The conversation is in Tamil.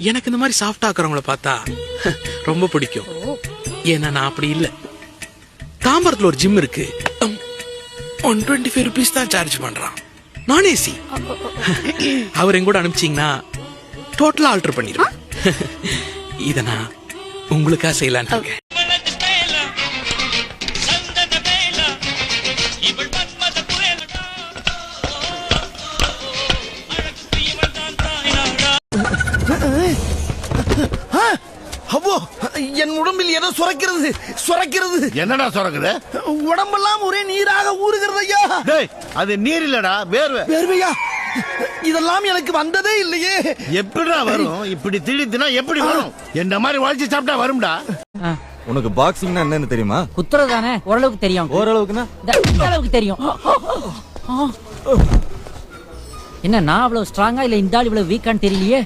எனக்கு இந்த மாதிரி சாஃப்டா ஆக்குறவங்கள பார்த்தா ரொம்ப பிடிக்கும். ஏன்னா நான் அப்படி இல்ல. தாம்பரத்துல ஒரு ஜிம் இருக்கு. 125 rupees தான் சார்ஜ் பண்றான். நான் ஏசி. அவர் எங்கூட அனுப்பிச்சீங்கன்னா டோட்டலா ஆல்டர் பண்ணிடுவேன். இத நான் உங்களுக்கா செய்யலான்னு இருக்கேன். என் உடம்பில் ஏதோ சுரக்கிறது சுரக்கிறது. என்னடா சுரக்குது? உடம்பெல்லாம் ஒரே நீராக ஊறுகிறது ஐயா. டேய், அது நீர் இல்லடா, வேர்வை. வேர்வையா? இதெல்லாம் எனக்கு வந்ததே இல்லையே. எப்படிடா வரும்? இப்படி திடீர்னா எப்படி வரும்? என்ன மாதிரி வாழ்ச்சி சாப்பிட்டா வரும்டா. உனக்கு பாக்ஸிங்னா என்னன்னு தெரியுமா? குத்துறது தானே, ஓரளவுக்கு தெரியும். ஓரளவுக்குனா இந்த அளவுக்கு தெரியும். என்ன நான் அவ்வளவு ஸ்ட்ராங்கா இல்ல இந்த ஆள் இவ்வளவு வீக்கான்னு தெரியலையே.